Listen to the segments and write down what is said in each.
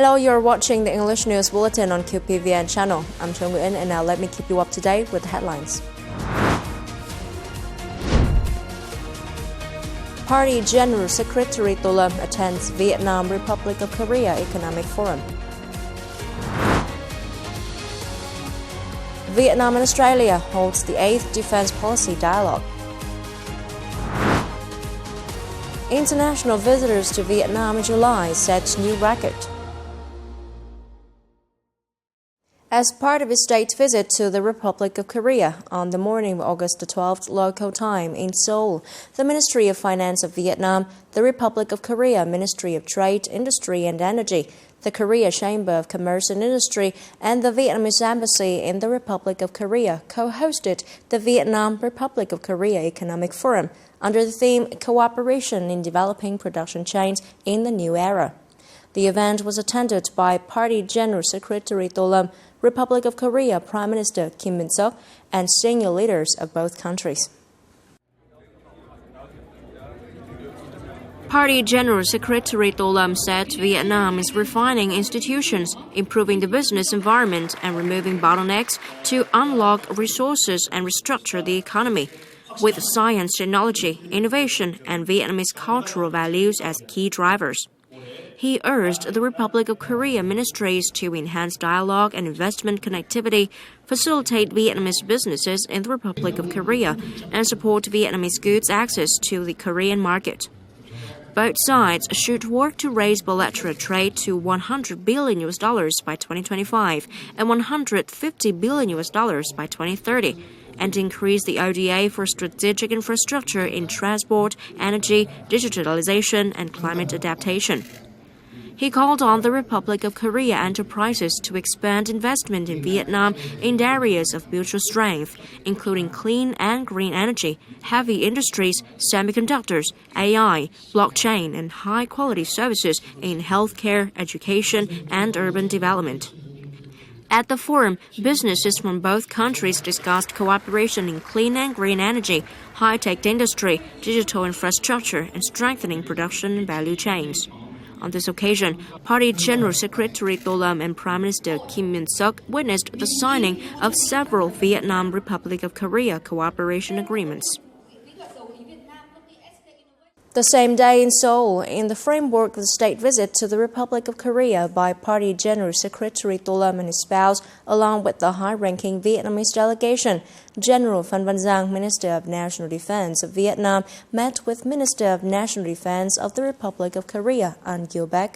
Hello, you're watching the English News Bulletin on Qpvn channel. I'm Cho Nguyen, and now let me keep you up to date with the headlines. Party General Secretary To Lâm attends Vietnam Republic of Korea Economic Forum. Vietnam and Australia holds the 8th Defense Policy Dialogue. International visitors to Vietnam in July set new record. As part of his state visit to the Republic of Korea on the morning of August 12th local time in Seoul, the Ministry of Finance of Vietnam, the Republic of Korea Ministry of Trade, Industry and Energy, the Korea Chamber of Commerce and Industry, and the Vietnamese Embassy in the Republic of Korea co-hosted the Vietnam Republic of Korea Economic Forum under the theme Cooperation in Developing Production Chains in the New Era. The event was attended by Party General Secretary To Lâm, Republic of Korea Prime Minister Kim Min-seok, and senior leaders of both countries. Party General Secretary To Lâm said Vietnam is refining institutions, improving the business environment, and removing bottlenecks to unlock resources and restructure the economy, with science, technology, innovation, and Vietnamese cultural values as key drivers. He urged the Republic of Korea ministries to enhance dialogue and investment connectivity, facilitate Vietnamese businesses in the Republic of Korea, and support Vietnamese goods access to the Korean market. Both sides should work to raise bilateral trade to $100 billion by 2025 and $150 billion by 2030, and increase the ODA for strategic infrastructure in transport, energy, digitalization, and climate adaptation. He called on the Republic of Korea enterprises to expand investment in Vietnam in areas of mutual strength, including clean and green energy, heavy industries, semiconductors, AI, blockchain, and high-quality services in healthcare, education, and urban development. At the forum, businesses from both countries discussed cooperation in clean and green energy, high-tech industry, digital infrastructure, and strengthening production and value chains. On this occasion, Party General Secretary To Lâm and Prime Minister Kim Min-seok witnessed the signing of several Vietnam Republic of Korea cooperation agreements. The same day in Seoul, in the framework of the state visit to the Republic of Korea by Party General Secretary To Lâm and his spouse, along with the high-ranking Vietnamese delegation, General Phan Van Giang, Minister of National Defense of Vietnam, met with Minister of National Defense of the Republic of Korea, An Gyu-baek.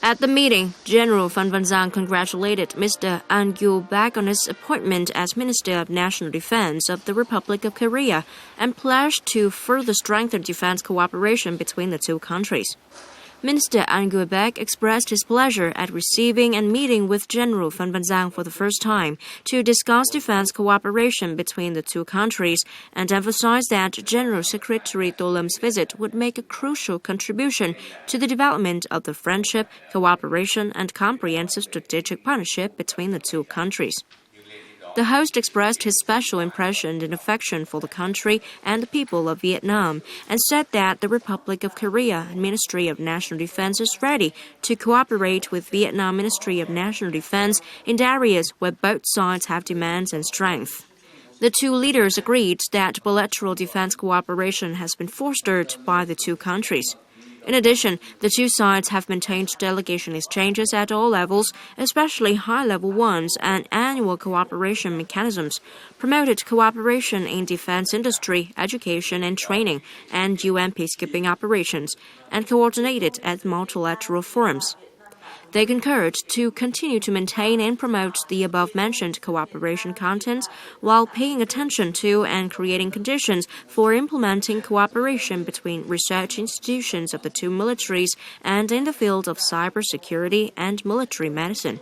At the meeting, General Phan Van Giang congratulated Mr. An Gyu-baek on his appointment as Minister of National Defense of the Republic of Korea and pledged to further strengthen defense cooperation between the two countries. Minister An Gyu-baek expressed his pleasure at receiving and meeting with General Phan Van Giang for the first time to discuss defense cooperation between the two countries and emphasized that General Secretary To Lâm visit would make a crucial contribution to the development of the friendship, cooperation, and comprehensive strategic partnership between the two countries. The host expressed his special impression and affection for the country and the people of Vietnam and said that the Republic of Korea Ministry of National Defense is ready to cooperate with Vietnam Ministry of National Defense in areas where both sides have demands and strength. The two leaders agreed that bilateral defense cooperation has been fostered by the two countries. In addition, the two sides have maintained delegation exchanges at all levels, especially high-level ones, and annual cooperation mechanisms, promoted cooperation in defense industry, education and training, and UN peacekeeping operations, and coordinated at multilateral forums. They concurred to continue to maintain and promote the above-mentioned cooperation contents while paying attention to and creating conditions for implementing cooperation between research institutions of the two militaries and in the field of cybersecurity and military medicine.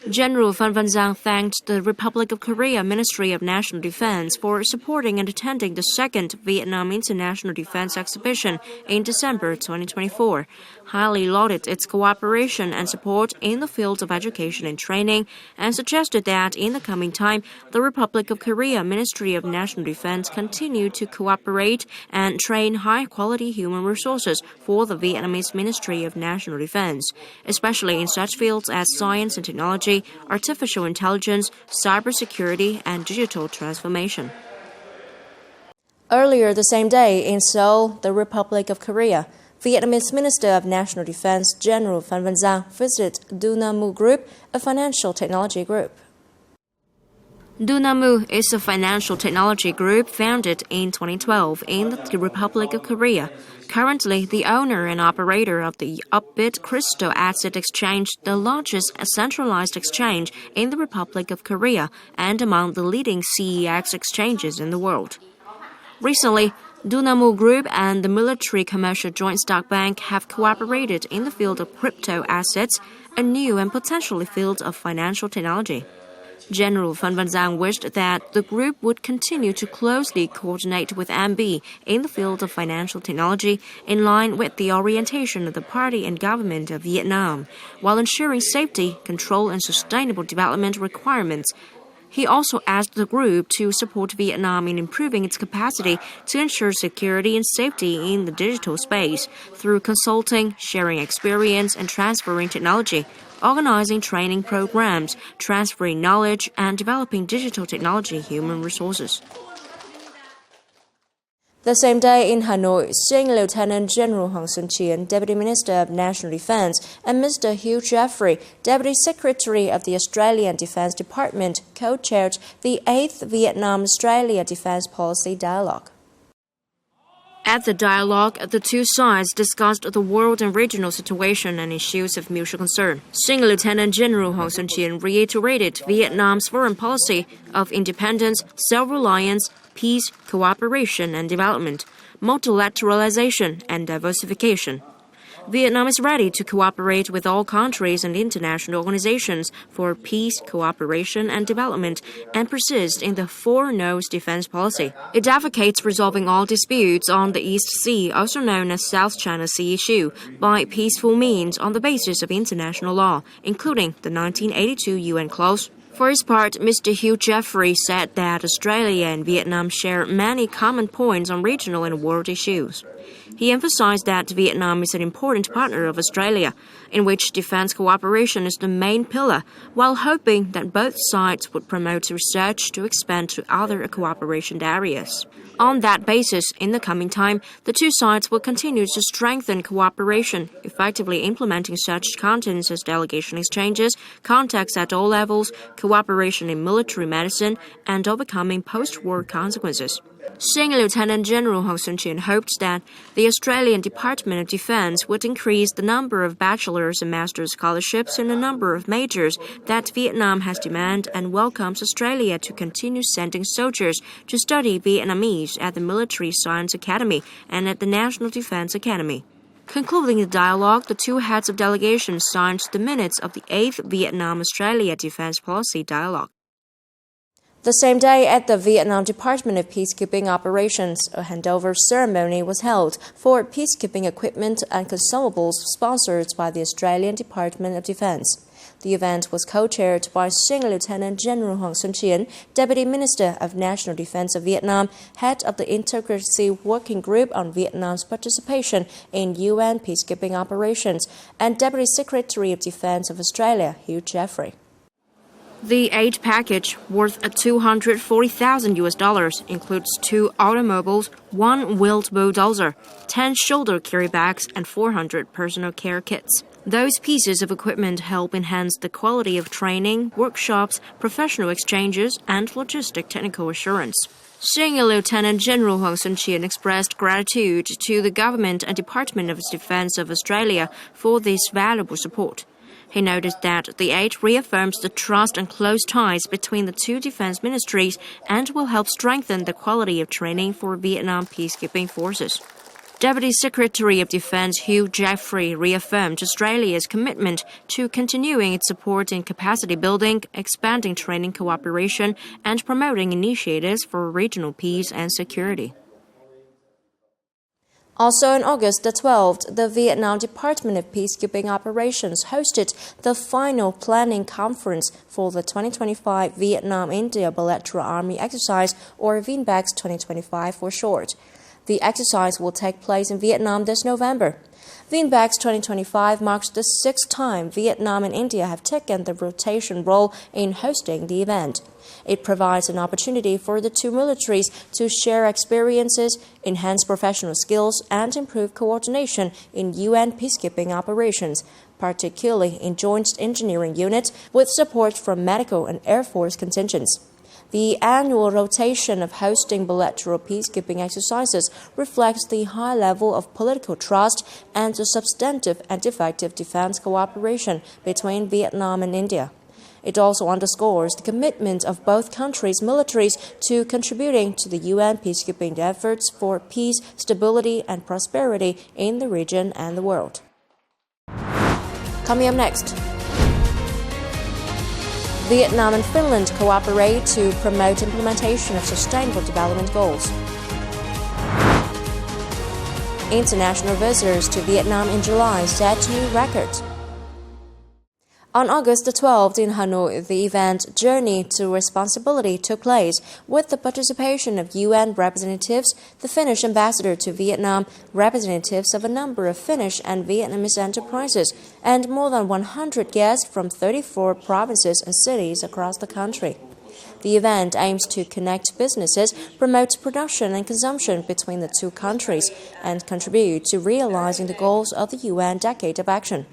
General Phan Van Giang thanked the Republic of Korea Ministry of National Defense for supporting and attending the second Vietnam International Defense Exhibition in December 2024, highly lauded its cooperation and support in the field of education and training and suggested that in the coming time, the Republic of Korea Ministry of National Defense continue to cooperate and train high-quality human resources for the Vietnamese Ministry of National Defense, especially in such fields as science and technology, artificial intelligence, cybersecurity, and digital transformation. Earlier the same day in Seoul, the Republic of Korea, Vietnamese Minister of National Defense General Phan Van Giang visited Dunamu Group, a financial technology group. Dunamu is a financial technology group founded in 2012 in the Republic of Korea. Currently, the owner and operator of the Upbit Crystal Asset Exchange, the largest centralized exchange in the Republic of Korea and among the leading CEX exchanges in the world. Recently, Dunamu Group and the Military Commercial Joint Stock Bank have cooperated in the field of crypto assets, a new and potentially field of financial technology. General Phan Van Giang wished that the group would continue to closely coordinate with MB in the field of financial technology in line with the orientation of the party and government of Vietnam, while ensuring safety, control, and sustainable development requirements. He also asked the group to support Vietnam in improving its capacity to ensure security and safety in the digital space through consulting, sharing experience, and transferring technology, organizing training programs, transferring knowledge, and developing digital technology human resources. The same day in Hanoi, Senior Lieutenant General Hong Sun-chien, Deputy Minister of National Defense, and Mr. Hugh Jeffrey, Deputy Secretary of the Australian Defense Department, co-chaired the 8th Vietnam-Australia Defense Policy Dialogue. At the dialogue, the two sides discussed the world and regional situation and issues of mutual concern. Senior Lieutenant General Hong Sun-chien reiterated Vietnam's foreign policy of independence, self-reliance, peace, cooperation and development, multilateralization and diversification. Vietnam is ready to cooperate with all countries and international organizations for peace, cooperation, and development and persist in the Four No's defense policy. It advocates resolving all disputes on the East Sea, also known as South China Sea issue, by peaceful means on the basis of international law, including the 1982 UN clause. For his part, Mr. Hugh Jeffrey said that Australia and Vietnam share many common points on regional and world issues. He emphasized that Vietnam is an important partner of Australia, in which defense cooperation is the main pillar, while hoping that both sides would promote research to expand to other cooperation areas. On that basis, in the coming time, the two sides will continue to strengthen cooperation, effectively implementing such contents as delegation exchanges, contacts at all levels, cooperation in military medicine, and overcoming post-war consequences. Senior Lieutenant General Hong Sun-chien hoped that the Australian Department of Defense would increase the number of bachelor's and master's scholarships in a number of majors that Vietnam has demanded and welcomes Australia to continue sending soldiers to study Vietnamese at the Military Science Academy and at the National Defense Academy. Concluding the dialogue, the two heads of delegations signed the minutes of the 8th Vietnam-Australia Defense Policy Dialogue. The same day at the Vietnam Department of Peacekeeping Operations, a handover ceremony was held for peacekeeping equipment and consumables sponsored by the Australian Department of Defense. The event was co-chaired by Senior Lieutenant General Hong Sun-chien, Deputy Minister of National Defense of Vietnam, head of the Integrity Working Group on Vietnam's participation in UN peacekeeping operations, and Deputy Secretary of Defense of Australia, Hugh Jeffrey. The aid package, worth $240,000, includes 2 automobiles, 1 wheeled bulldozer, 10 shoulder carry bags, and 400 personal care kits. Those pieces of equipment help enhance the quality of training, workshops, professional exchanges, and logistic technical assurance. Senior Lieutenant General Hong Sun-chien expressed gratitude to the Government and Department of Defense of Australia for this valuable support. He noted that the aid reaffirms the trust and close ties between the two defense ministries and will help strengthen the quality of training for Vietnam peacekeeping forces. Deputy Secretary of Defense Hugh Jeffrey reaffirmed Australia's commitment to continuing its support in capacity building, expanding training cooperation, and promoting initiatives for regional peace and security. Also on August the 12th, the Vietnam Department of Peacekeeping Operations hosted the final planning conference for the 2025 Vietnam-India Bilateral Army Exercise, or VIET 2025 for short. The exercise will take place in Vietnam this November. VIET 2025 marks the sixth time Vietnam and India have taken the rotation role in hosting the event. It provides an opportunity for the two militaries to share experiences, enhance professional skills, and improve coordination in UN peacekeeping operations, particularly in joint engineering units with support from medical and Air Force contingents. The annual rotation of hosting bilateral peacekeeping exercises reflects the high level of political trust and the substantive and effective defense cooperation between Vietnam and India. It also underscores the commitment of both countries' militaries to contributing to the UN peacekeeping efforts for peace, stability, and prosperity in the region and the world. Coming up next, Vietnam and Finland cooperate to promote implementation of Sustainable Development Goals. International visitors to Vietnam in July set new records. On August the 12th in Hanoi, the event Journey to Responsibility took place with the participation of UN representatives, the Finnish ambassador to Vietnam, representatives of a number of Finnish and Vietnamese enterprises, and more than 100 guests from 34 provinces and cities across the country. The event aims to connect businesses, promote production and consumption between the two countries, and contribute to realizing the goals of the UN Decade of Action.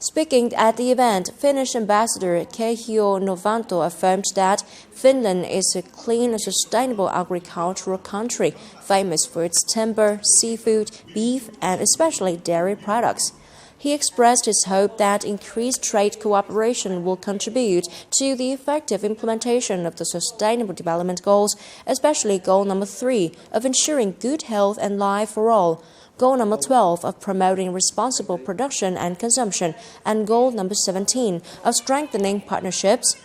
Speaking at the event, Finnish Ambassador Kehio Novanto affirmed that Finland is a clean and sustainable agricultural country, famous for its timber, seafood, beef, and especially dairy products. He expressed his hope that increased trade cooperation will contribute to the effective implementation of the Sustainable Development Goals, especially Goal number 3 of ensuring good health and life for all, Goal number 12 of promoting responsible production and consumption, and Goal number 17 of strengthening partnerships.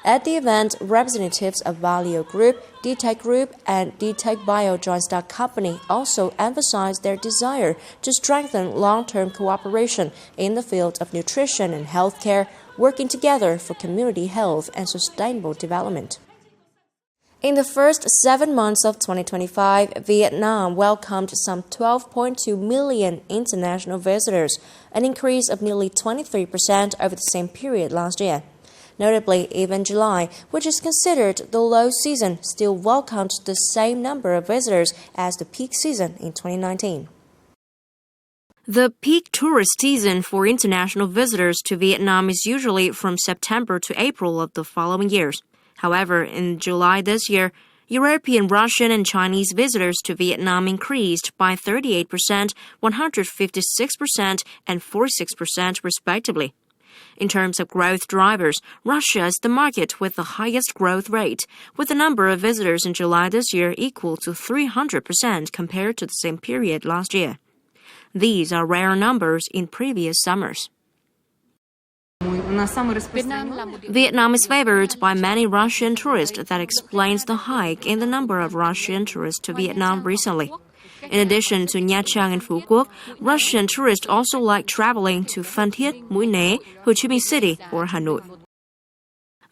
At the event, representatives of Valio Group, DTech Group, and DTech Bio Joint Stock Company also emphasized their desire to strengthen long-term cooperation in the field of nutrition and healthcare, working together for community health and sustainable development. In the first 7 months of 2025, Vietnam welcomed some 12.2 million international visitors, an increase of nearly 23% over the same period last year. Notably, even July, which is considered the low season, still welcomed the same number of visitors as the peak season in 2019. The peak tourist season for international visitors to Vietnam is usually from September to April of the following years. However, in July this year, European, Russian, and Chinese visitors to Vietnam increased by 38%, 156%, and 46% respectively. In terms of growth drivers, Russia is the market with the highest growth rate, with the number of visitors in July this year equal to 300% compared to the same period last year. These are rare numbers in previous summers. Vietnam is favored by many Russian tourists. That explains the hike in the number of Russian tourists to Vietnam recently. In addition to Nha Trang and Phu Quoc, Russian tourists also like traveling to Phan Thiết, Mũi Né, Ho Chi Minh City, or Hanoi.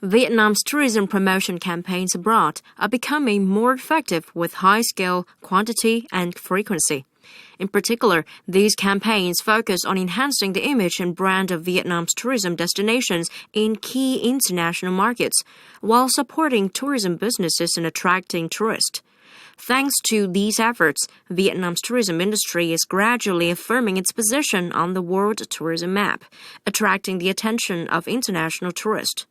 Vietnam's tourism promotion campaigns abroad are becoming more effective with high scale, quantity, and frequency. In particular, these campaigns focus on enhancing the image and brand of Vietnam's tourism destinations in key international markets, while supporting tourism businesses and attracting tourists. Thanks to these efforts, Vietnam's tourism industry is gradually affirming its position on the world tourism map, attracting the attention of international tourists.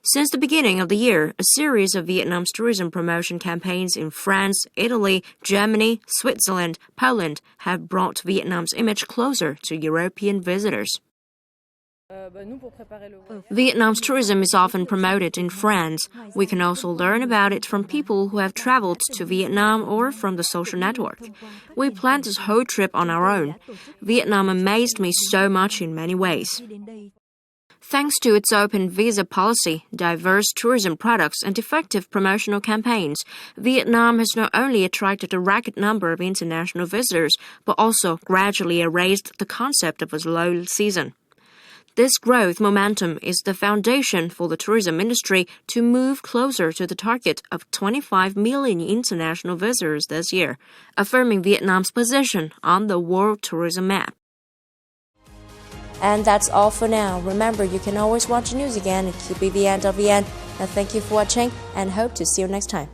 Since the beginning of the year, a series of Vietnam's tourism promotion campaigns in France, Italy, Germany, Switzerland, Poland have brought Vietnam's image closer to European visitors. Vietnam's tourism is often promoted in France. We can also learn about it from people who have traveled to Vietnam or from the social network. We planned this whole trip on our own. Vietnam amazed me so much in many ways. Thanks to its open visa policy, diverse tourism products, and effective promotional campaigns, Vietnam has not only attracted a record number of international visitors, but also gradually erased the concept of a low season. This growth momentum is the foundation for the tourism industry to move closer to the target of 25 million international visitors this year, affirming Vietnam's position on the world tourism map. And that's all for now. Remember, you can always watch news again at qpvn.vn. And thank you for watching, and hope to see you next time.